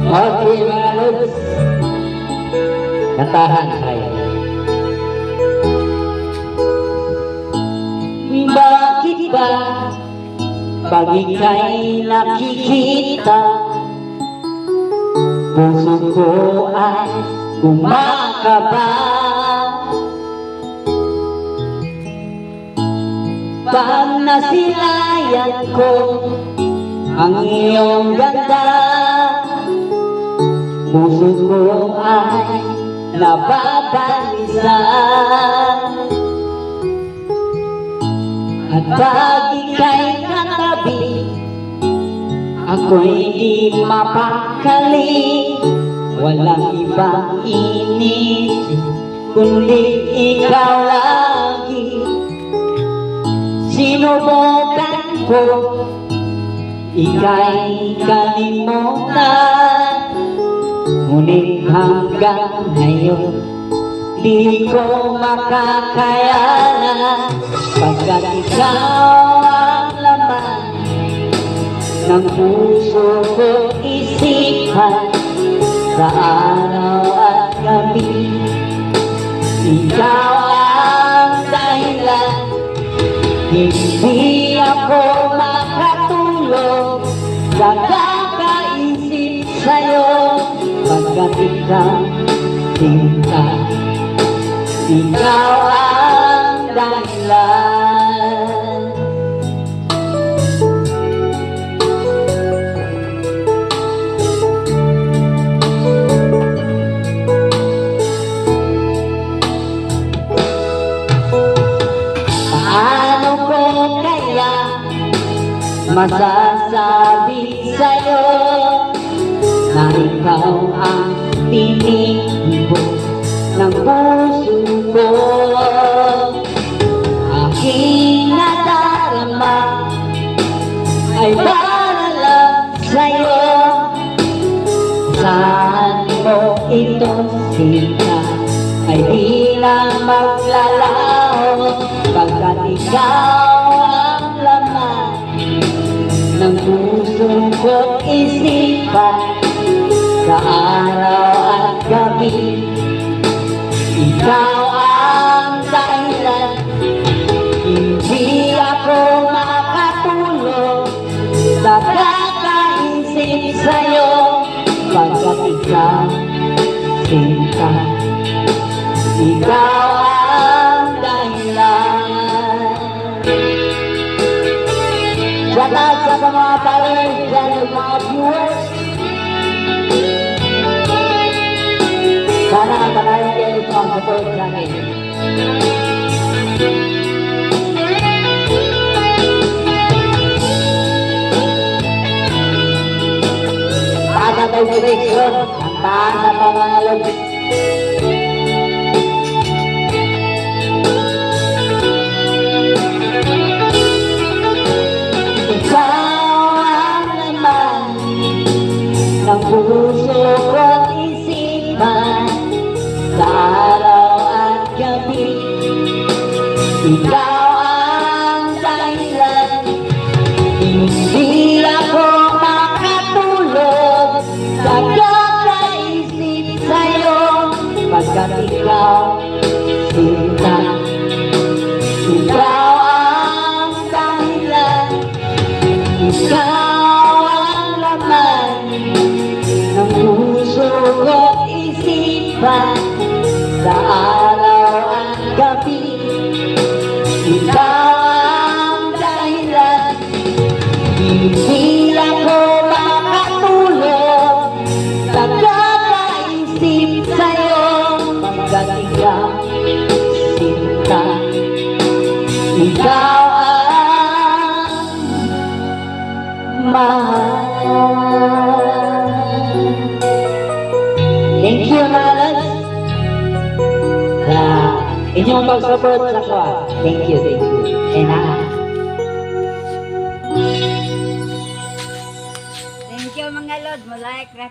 Okay mga lods, kantahan tayo. Bakit ba pag ika'y nakikita, puso ko ay kumakaba? Pag nasilayan ko ang iyong ganda, puso ko ay nababalisan. At pag ika'y katabi, ako'y di mapakali. Walang ibang inisip kundi ikaw lagi. Sinubukan ko ika'y kalimutan, ngunit hanggang ngayon di ko makakayanan. Pagkat ikaw ang laman ng puso ko, isipan sa araw at gabi. Ikaw ang dahilan, hindi ako makatulog sa kakaisip sa'yo. Pagkat ikaw, sinta, ikaw ang dahilan. Paano ko kaya masasabi sa'yo na ikaw ang tinitibok ng puso ko? Aking nadarama ay para lang sa'yo. Saan mo ito sinta ay di lang maglalaho. Pagkat ikaw ang laman ng puso ko, isipan sa araw at gabi. Ikaw ang dahilan, hindi ako makatulog sa kakaisip sa'yo. Pagkat ikaw, sinta, ikaw ang dahilan. Shout out sa mga followers dyan, mga viewers. Sana ang talagang kayo ito ang support sa akin. Taas na tayo sa direksyon. Ang taas na mga lods. Ng puso ko't isipan sa araw at gabi. Ikaw ang dahilan, hindi ako makatulog sa kakaisip sa'yo. Pagkat ikaw, sinta, ikaw ang dahilan. Ikaw ang laman ng puso ko't isipan sa araw at gabi. Ikaw ang dahilan, hindi ako makatulog sa kakaisip sa'yo. Pagkat ikaw, sinta, ikaw ang mahal. Thank you mga lods sa inyong pag-support sa ko. Thank you, thank you. And Thank you mga Lord, mo like